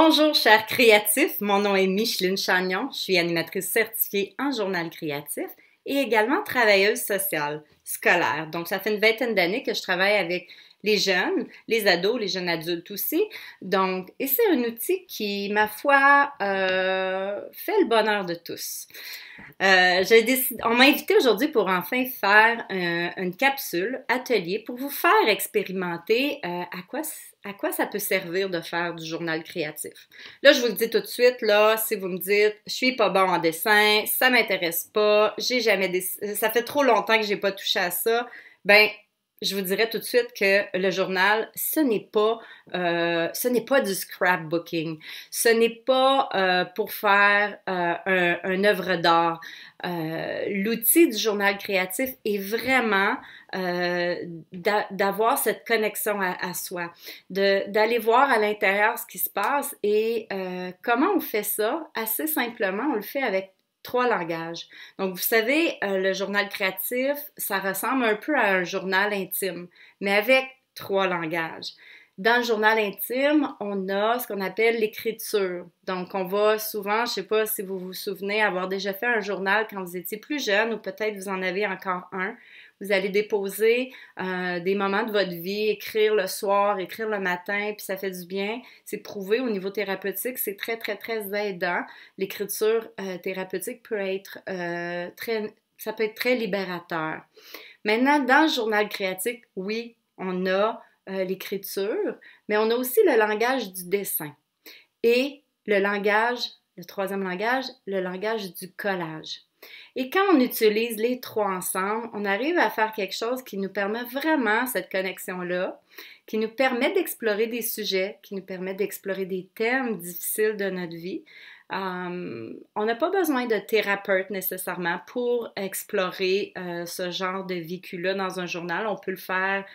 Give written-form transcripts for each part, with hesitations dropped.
Bonjour chers créatifs, mon nom est Micheline Chagnon, je suis animatrice certifiée en journal créatif et également travailleuse sociale scolaire. Donc ça fait une vingtaine d'années que je travaille avec les jeunes, les ados, les jeunes adultes aussi. Donc, et c'est un outil qui, ma foi, fait le bonheur de tous. On m'a invité aujourd'hui pour enfin faire une capsule atelier pour vous faire expérimenter à quoi ça peut servir de faire du journal créatif. Là, je vous le dis tout de suite, là, si vous me dites, je suis pas bon en dessin, ça m'intéresse pas, ça fait trop longtemps que j'ai pas touché à ça, ben, je vous dirais tout de suite que le journal, ce n'est pas du scrapbooking. Ce n'est pas pour faire une œuvre d'art. L'outil du journal créatif est vraiment d'avoir cette connexion à soi, d'aller voir à l'intérieur ce qui se passe et comment on fait ça? Assez simplement, on le fait avec 3 langages. Donc, vous savez, le journal créatif, ça ressemble un peu à un journal intime, mais avec 3 langages. Dans le journal intime, on a ce qu'on appelle l'écriture. Donc, on va souvent, je ne sais pas si vous vous souvenez, avoir déjà fait un journal quand vous étiez plus jeune ou peut-être vous en avez encore un. Vous allez déposer des moments de votre vie, écrire le soir, écrire le matin, puis ça fait du bien. C'est prouvé au niveau thérapeutique, c'est très, très, très aidant. L'écriture thérapeutique peut être ça peut être très libérateur. Maintenant, dans le journal créatif, oui, on a l'écriture, mais on a aussi le langage du dessin. Et le troisième langage, le langage du collage. Et quand on utilise les 3 ensemble, on arrive à faire quelque chose qui nous permet vraiment cette connexion-là, qui nous permet d'explorer des sujets, qui nous permet d'explorer des thèmes difficiles de notre vie. On n'a pas besoin de thérapeute nécessairement pour explorer ce genre de vécu-là dans un journal. On peut le faire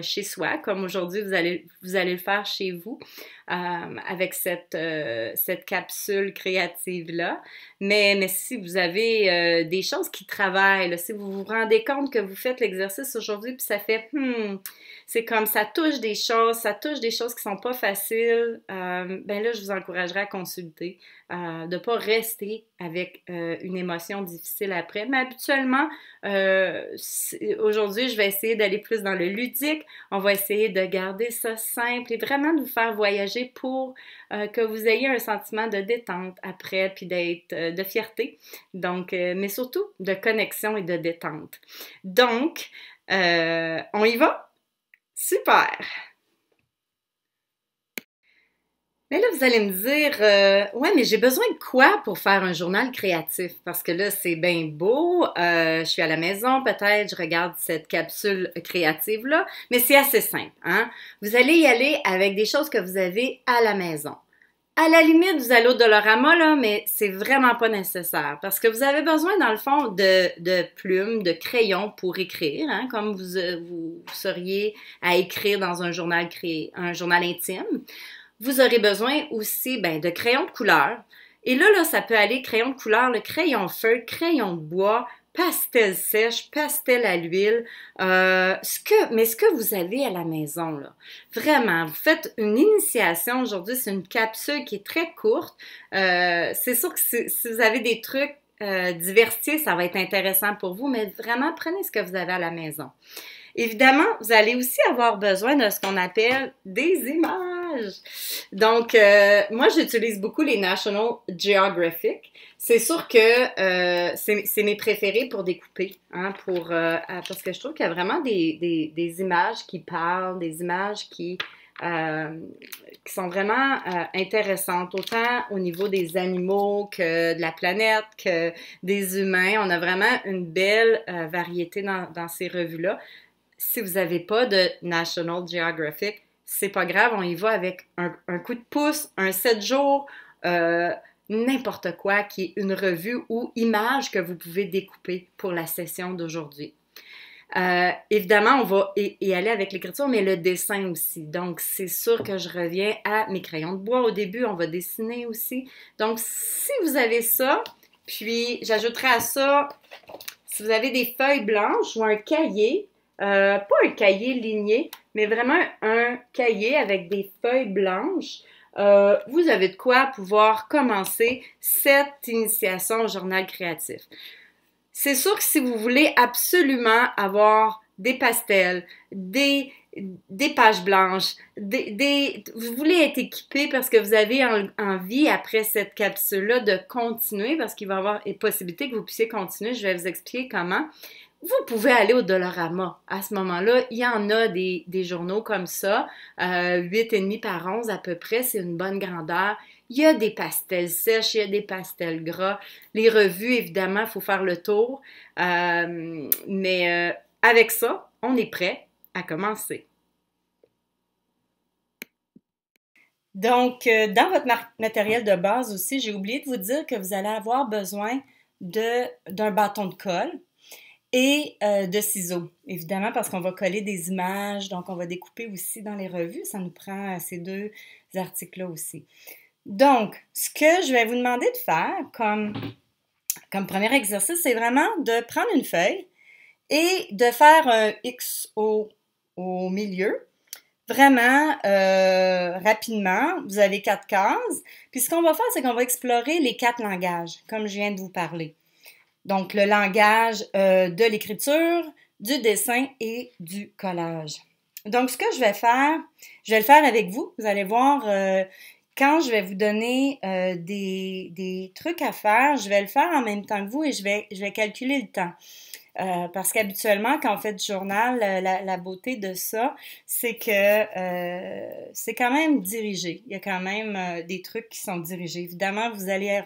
chez soi, comme aujourd'hui vous allez le faire chez vous avec cette capsule créative-là. Mais si vous avez des choses qui travaillent, là, si vous vous rendez compte que vous faites l'exercice aujourd'hui puis ça fait c'est comme ça touche des choses qui sont pas faciles, ben là je vous encouragerais à consulter, de pas rester avec une émotion difficile après. Mais habituellement, aujourd'hui je vais essayer d'aller plus dans le ludique, on va essayer de garder ça simple et vraiment de vous faire voyager pour que vous ayez un sentiment de détente après, puis de fierté, donc, mais surtout de connexion et de détente. Donc, on y va? Super! Mais là, vous allez me dire, ouais, mais j'ai besoin de quoi pour faire un journal créatif? Parce que là, c'est bien beau, je suis à la maison, peut-être, je regarde cette capsule créative-là, mais c'est assez simple, hein? Vous allez y aller avec des choses que vous avez à la maison. À la limite, vous allez au Dollarama, là, mais c'est vraiment pas nécessaire parce que vous avez besoin, dans le fond, de plumes, de crayons pour écrire, hein, comme vous seriez à écrire dans un journal intime. Vous aurez besoin aussi de crayons de couleur. Et là, ça peut aller crayon de couleur, le crayon feuille, crayon de bois, pastel sèche, pastel à l'huile, mais ce que vous avez à la maison, là, vraiment, vous faites une initiation aujourd'hui, c'est une capsule qui est très courte. C'est sûr que si vous avez des trucs diversifiés, ça va être intéressant pour vous, mais vraiment, prenez ce que vous avez à la maison. Évidemment, vous allez aussi avoir besoin de ce qu'on appelle des images. Donc, moi, j'utilise beaucoup les National Geographic. C'est sûr que c'est mes préférés pour découper, hein, parce que je trouve qu'il y a vraiment des images qui parlent, des images qui sont vraiment intéressantes, autant au niveau des animaux que de la planète, que des humains. On a vraiment une belle variété dans ces revues-là. Si vous n'avez pas de National Geographic, c'est pas grave, on y va avec un coup de pouce, un 7 jours, n'importe quoi qui est une revue ou image que vous pouvez découper pour la session d'aujourd'hui. Évidemment, on va y aller avec l'écriture, mais le dessin aussi. Donc, c'est sûr que je reviens à mes crayons de bois. Au début, on va dessiner aussi. Donc, si vous avez ça, puis j'ajouterai à ça, si vous avez des feuilles blanches ou un cahier, pas un cahier ligné, mais vraiment un cahier avec des feuilles blanches. vous avez de quoi pouvoir commencer cette initiation au journal créatif. C'est sûr que si vous voulez absolument avoir des pastels, des pages blanches, vous voulez être équipé parce que vous avez envie, après cette capsule-là, de continuer, parce qu'il va y avoir une possibilité que vous puissiez continuer. Je vais vous expliquer comment. Vous pouvez aller au Dollarama. À ce moment-là, il y en a des journaux comme ça, 8,5 par 11 à peu près, c'est une bonne grandeur. Il y a des pastels sèches, il y a des pastels gras. Les revues, évidemment, il faut faire le tour. Mais avec ça, on est prêt à commencer. Donc, dans votre matériel de base aussi, j'ai oublié de vous dire que vous allez avoir besoin d'un bâton de colle et de ciseaux, évidemment, parce qu'on va coller des images, donc on va découper aussi dans les revues. Ça nous prend ces deux articles-là aussi. Donc, ce que je vais vous demander de faire comme premier exercice, c'est vraiment de prendre une feuille et de faire un X au milieu. Vraiment rapidement, vous avez 4 cases. Puis ce qu'on va faire, c'est qu'on va explorer les 4 langages, comme je viens de vous parler. Donc, le langage de l'écriture, du dessin et du collage. Donc, ce que je vais le faire avec vous. Vous allez voir, quand je vais vous donner des trucs à faire, je vais le faire en même temps que vous et je vais calculer le temps. Parce qu'habituellement, quand on fait du journal, la beauté de ça, c'est que c'est quand même dirigé. Il y a quand même des trucs qui sont dirigés. Évidemment, vous allez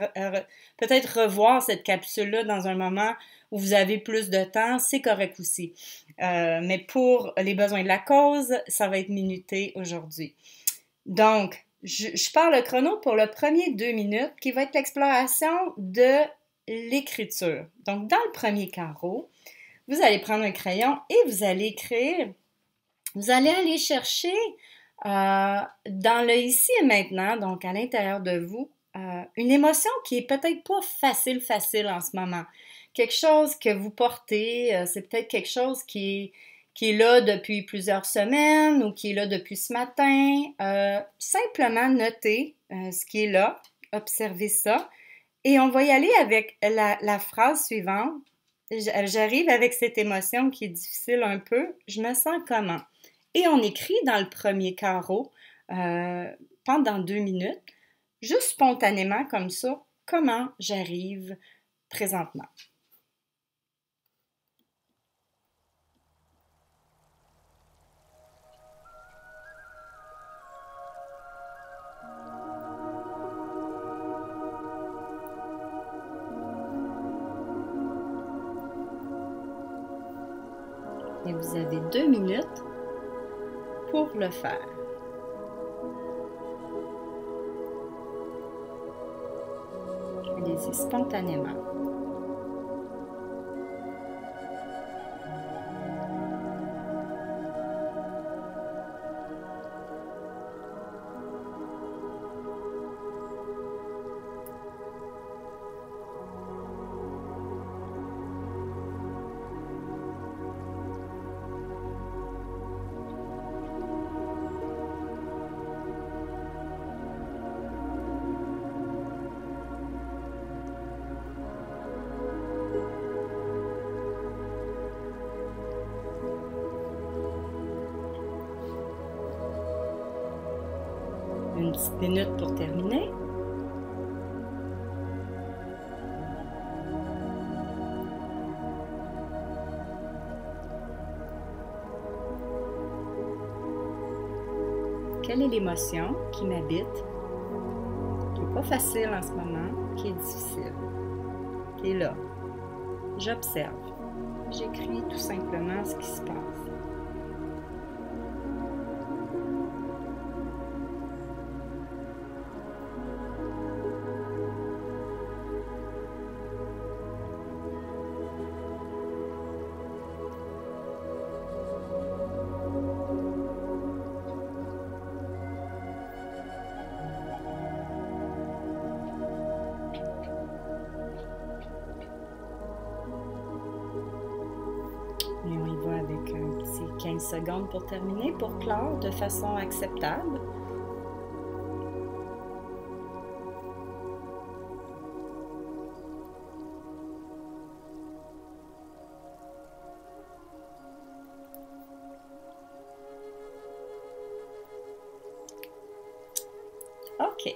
peut-être revoir cette capsule-là dans un moment où vous avez plus de temps, c'est correct aussi. Mais pour les besoins de la cause, ça va être minuté aujourd'hui. Donc, je pars le chrono pour le premier 2 minutes qui va être l'exploration de l'écriture. Donc, dans le premier carreau, vous allez prendre un crayon et vous allez écrire. Vous allez aller chercher dans le ici et maintenant, donc à l'intérieur de vous, une émotion qui est peut-être pas facile en ce moment. Quelque chose que vous portez, c'est peut-être quelque chose qui est là depuis plusieurs semaines ou qui est là depuis ce matin. Simplement notez ce qui est là, observez ça. Et on va y aller avec la phrase suivante. J'arrive avec cette émotion qui est difficile un peu. Je me sens comment? Et on écrit dans le premier carreau pendant 2 minutes, juste spontanément comme ça, comment j'arrive présentement. Et vous avez 2 minutes pour le faire. Allez-y spontanément. Une petite minute pour terminer. Quelle est l'émotion qui m'habite, qui n'est pas facile en ce moment, qui est difficile, qui est là? J'observe. J'écris tout simplement ce qui se passe. Et on y va avec un petit 15 secondes pour terminer, pour clore de façon acceptable. OK.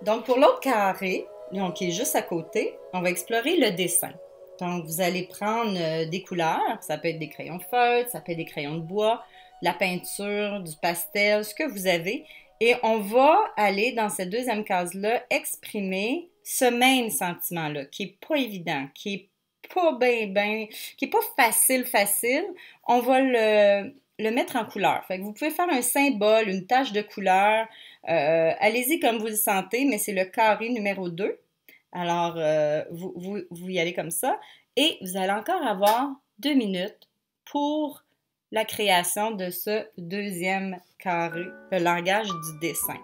Donc, pour l'autre carré, donc, qui est juste à côté, on va explorer le dessin. Donc, vous allez prendre des couleurs. Ça peut être des crayons feutres, ça peut être des crayons de bois, de la peinture, du pastel, ce que vous avez. Et on va aller dans cette deuxième case-là exprimer ce même sentiment-là, qui est pas évident, qui est pas qui est pas facile. On va le mettre en couleur. Fait que vous pouvez faire un symbole, une tache de couleur. Allez-y comme vous le sentez, mais c'est le carré numéro 2. Alors, vous y allez comme ça. Et vous allez encore avoir 2 minutes pour la création de ce deuxième carré, le langage du dessin.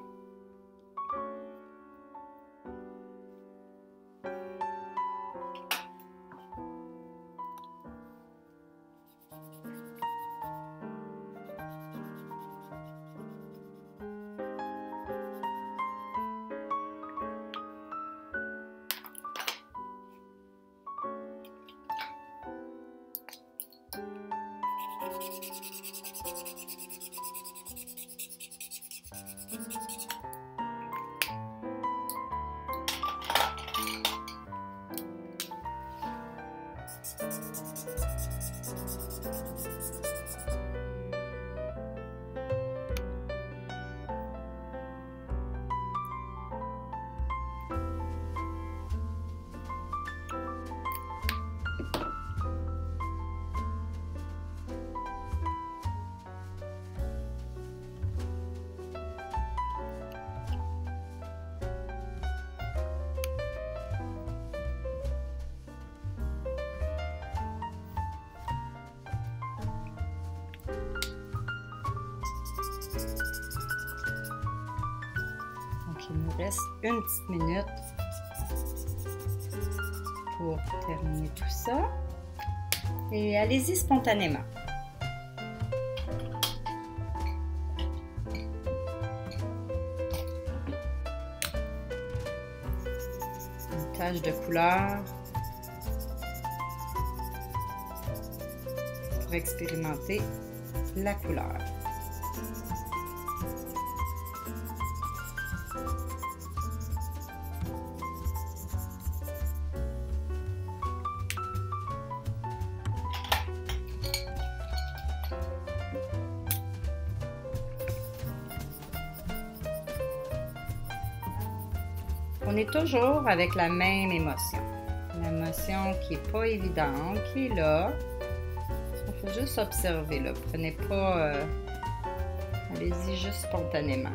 Il nous reste une petite minute pour terminer tout ça. Et allez-y spontanément. Une tache de couleur pour expérimenter la couleur. On est toujours avec la même émotion. L'émotion qui n'est pas évidente, qui est là. Il faut juste observer, là. Prenez pas... allez-y juste spontanément.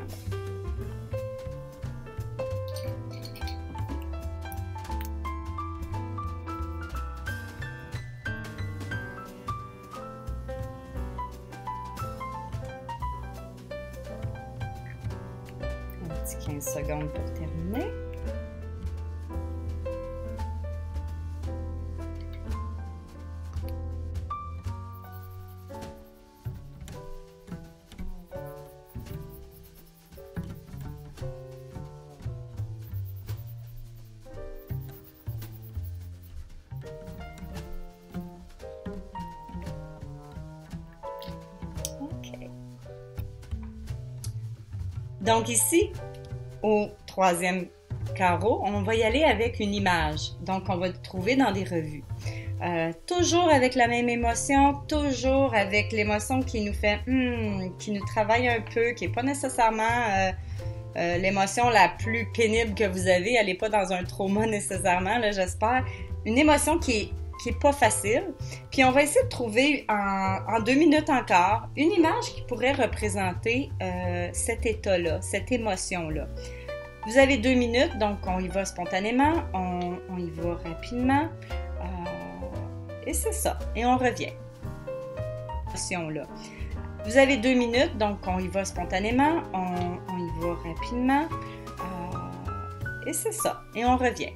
Un petit 15 secondes pour terminer. Donc ici, au troisième carreau, on va y aller avec une image. Donc on va le trouver dans des revues. Toujours avec la même émotion, toujours avec l'émotion qui nous fait, qui nous travaille un peu, qui n'est pas nécessairement l'émotion la plus pénible que vous avez. Elle n'est pas dans un trauma nécessairement, là, j'espère. Une émotion qui est pas facile. Puis on va essayer de trouver en 2 minutes encore une image qui pourrait représenter cet état-là, cette émotion-là. Vous avez 2 minutes, donc on y va spontanément, on y va rapidement. Et c'est ça. Et on revient. Émotion-là. Vous avez 2 minutes, donc on y va spontanément, on y va rapidement. Et c'est ça. Et on revient.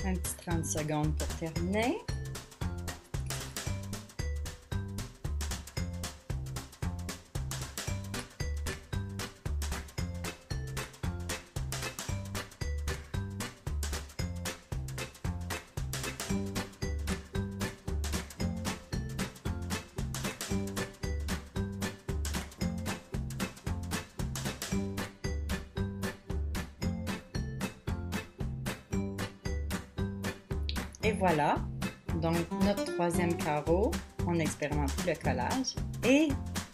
Un petit 30 secondes pour terminer. Et voilà, donc notre troisième carreau, on expérimente le collage et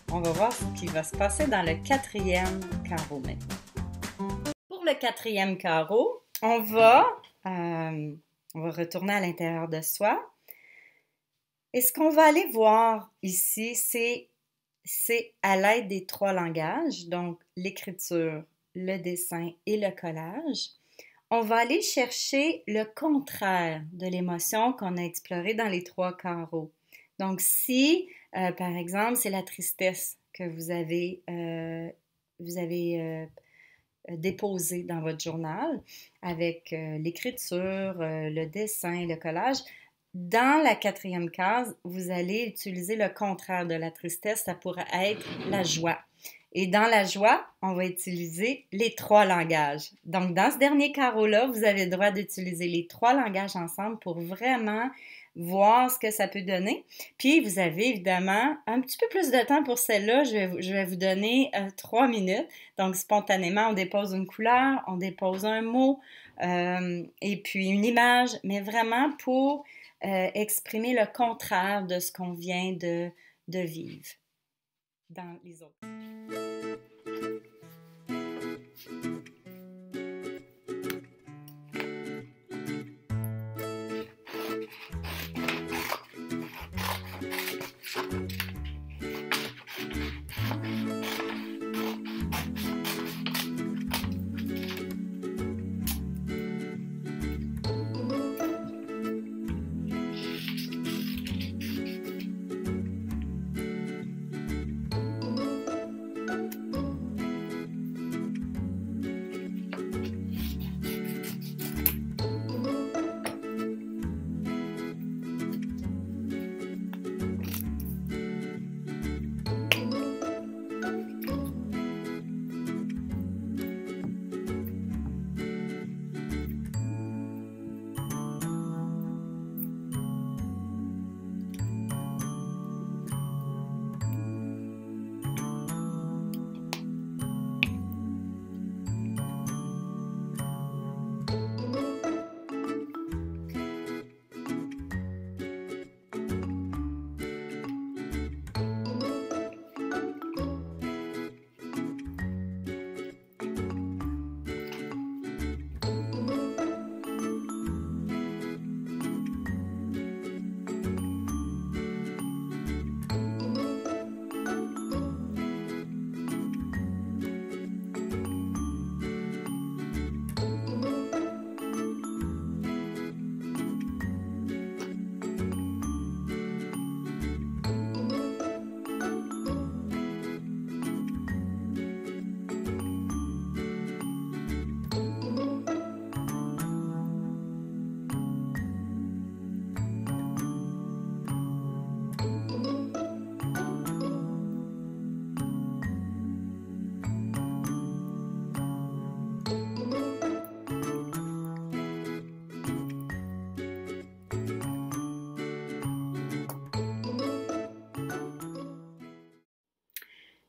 on va voir ce qui va se passer dans le quatrième carreau maintenant. Pour le quatrième carreau, on va retourner à l'intérieur de soi. Et ce qu'on va aller voir ici, c'est à l'aide des trois langages, donc l'écriture, le dessin et le collage. On va aller chercher le contraire de l'émotion qu'on a explorée dans les trois carreaux. Donc, si, par exemple, c'est la tristesse que vous avez déposée dans votre journal avec l'écriture, le dessin, le collage, dans la quatrième case, vous allez utiliser le contraire de la tristesse, ça pourrait être la joie. Et dans la joie, on va utiliser les trois langages. Donc, dans ce dernier carreau-là, vous avez le droit d'utiliser les trois langages ensemble pour vraiment voir ce que ça peut donner. Puis, vous avez évidemment un petit peu plus de temps pour celle-là. Je vais vous donner 3 minutes. Donc, spontanément, on dépose une couleur, on dépose un mot et puis une image, mais vraiment pour exprimer le contraire de ce qu'on vient de vivre dans les autres.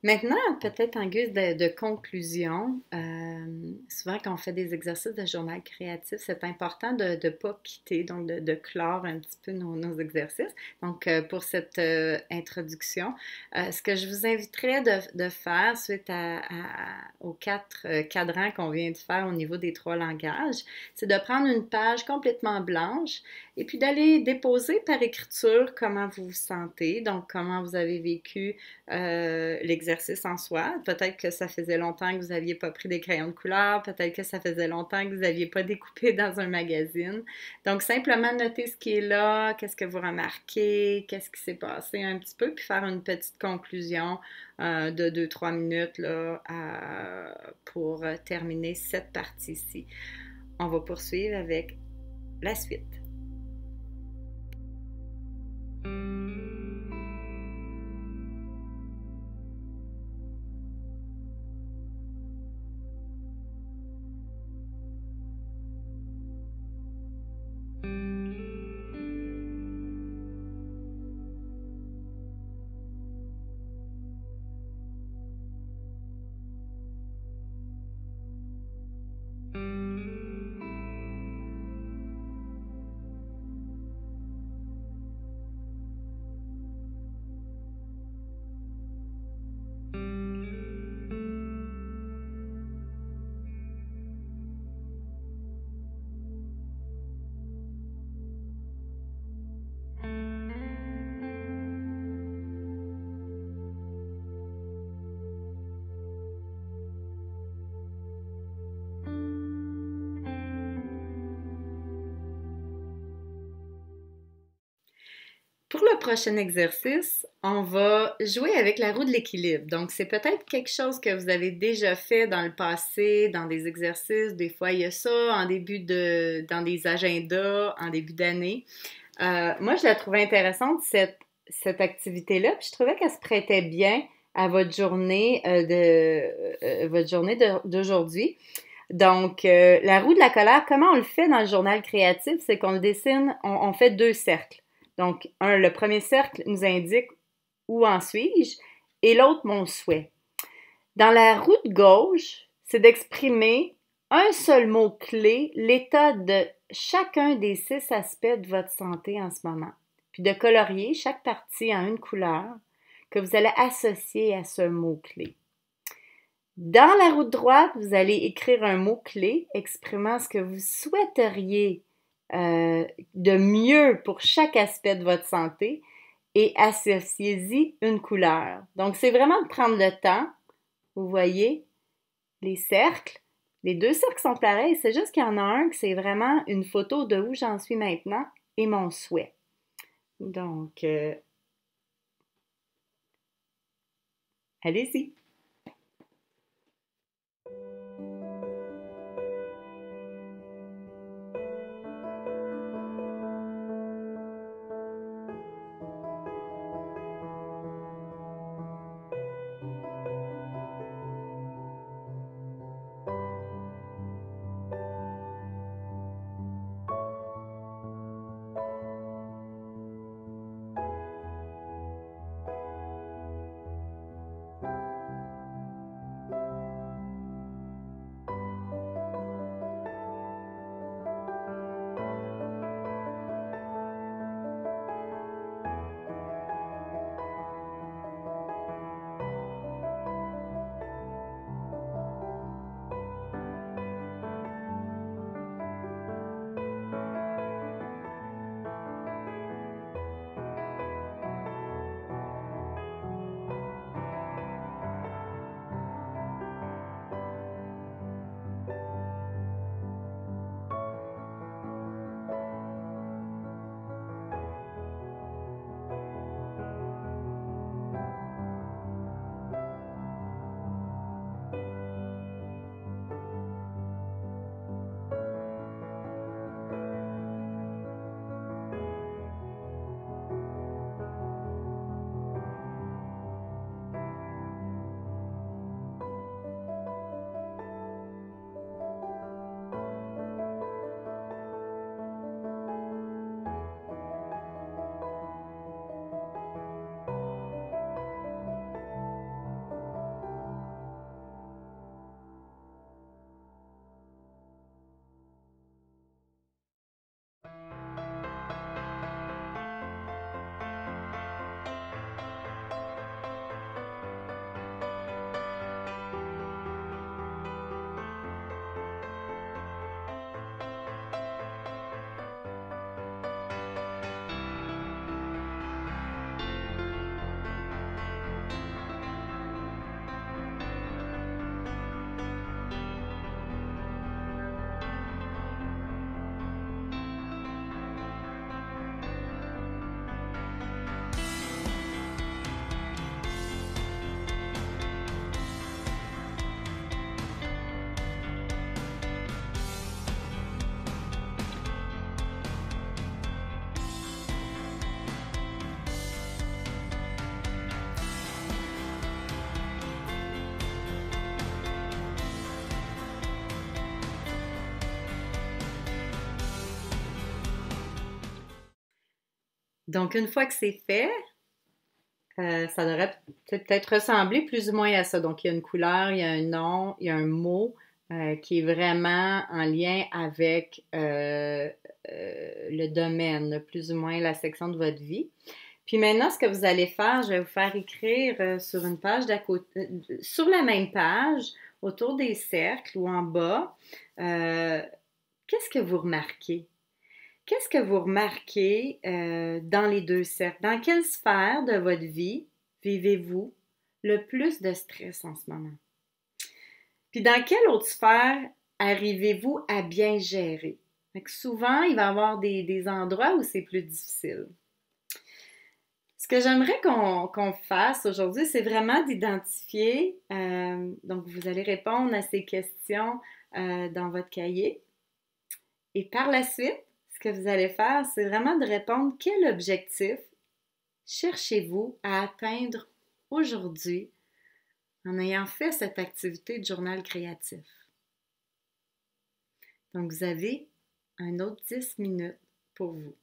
Maintenant, peut-être en guise de conclusion, souvent quand on fait des exercices de journal créatif, c'est important de ne pas quitter, donc de clore un petit peu nos exercices. Donc, pour cette introduction, ce que je vous inviterais de faire suite aux 4 cadrans qu'on vient de faire au niveau des 3 langages, c'est de prendre une page complètement blanche et puis d'aller déposer par écriture comment vous vous sentez, donc comment vous avez vécu l'exercice en soi. Peut-être que ça faisait longtemps que vous n'aviez pas pris des crayons de couleur, peut-être que ça faisait longtemps que vous n'aviez pas découpé dans un magazine. Donc, simplement noter ce qui est là, qu'est-ce que vous remarquez, qu'est-ce qui s'est passé un petit peu, puis faire une petite conclusion de 2-3 minutes là, pour terminer cette partie-ci. On va poursuivre avec la suite. Pour le prochain exercice, on va jouer avec la roue de l'équilibre. Donc, c'est peut-être quelque chose que vous avez déjà fait dans le passé, dans des exercices. Des fois, il y a ça dans des agendas, en début d'année. Moi, je la trouvais intéressante, cette activité-là, puis je trouvais qu'elle se prêtait bien à votre journée d'aujourd'hui. Donc, la roue de la colère, comment on le fait dans le journal créatif? C'est qu'on le dessine, on fait 2 cercles. Donc, le premier cercle nous indique où en suis-je et l'autre mon souhait. Dans la roue de gauche, c'est d'exprimer un seul mot-clé, l'état de chacun des 6 aspects de votre santé en ce moment, puis de colorier chaque partie en une couleur que vous allez associer à ce mot-clé. Dans la roue de droite, vous allez écrire un mot-clé exprimant ce que vous souhaiteriez de mieux pour chaque aspect de votre santé et associez-y une couleur. Donc, c'est vraiment de prendre le temps. Vous voyez, les cercles, les 2 cercles sont pareils, c'est juste qu'il y en a un que c'est vraiment une photo de où j'en suis maintenant et mon souhait. Donc, allez-y! Donc, une fois que c'est fait, ça devrait peut-être ressembler plus ou moins à ça. Donc, il y a une couleur, il y a un nom, il y a un mot qui est vraiment en lien avec le domaine, là, plus ou moins la section de votre vie. Puis maintenant, ce que vous allez faire, je vais vous faire écrire sur une page d'à côté, sur la même page, autour des cercles ou en bas, euh, qu'est-ce que vous remarquez? Qu'est-ce que vous remarquez dans les deux cercles? Dans quelle sphère de votre vie vivez-vous le plus de stress en ce moment? Puis dans quelle autre sphère arrivez-vous à bien gérer? Fait que souvent, il va y avoir des endroits où c'est plus difficile. Ce que j'aimerais qu'on fasse aujourd'hui, c'est vraiment d'identifier, donc vous allez répondre à ces questions dans votre cahier. Et par la suite, ce que vous allez faire, c'est vraiment de répondre quel objectif cherchez-vous à atteindre aujourd'hui en ayant fait cette activité de journal créatif. Donc, vous avez un autre 10 minutes pour vous.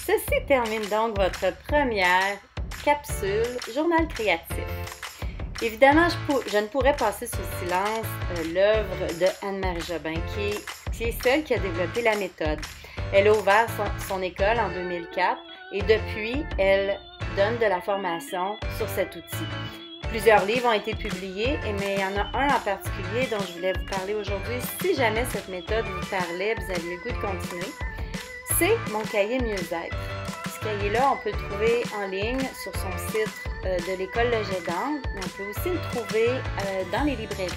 Ceci termine donc votre première capsule journal créatif. Évidemment, je ne pourrais passer sous silence l'œuvre de Anne-Marie Jobin, qui est celle qui a développé la méthode. Elle a ouvert son école en 2004 et depuis, elle donne de la formation sur cet outil. Plusieurs livres ont été publiés, mais il y en a un en particulier dont je voulais vous parler aujourd'hui. Si jamais cette méthode vous parlait, vous avez le goût de continuer, c'est mon cahier mieux-être. Ce cahier-là, on peut le trouver en ligne sur son site de l'école Le Jet d'Angle, mais on peut aussi le trouver dans les librairies.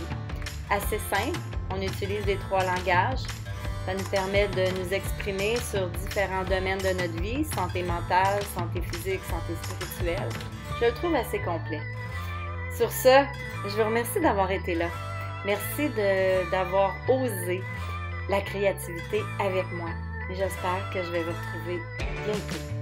Assez simple, on utilise les 3 langages. Ça nous permet de nous exprimer sur différents domaines de notre vie, santé mentale, santé physique, santé spirituelle. Je le trouve assez complet. Sur ce, je vous remercie d'avoir été là. Merci d'avoir osé la créativité avec moi. J'espère que je vais vous retrouver bientôt.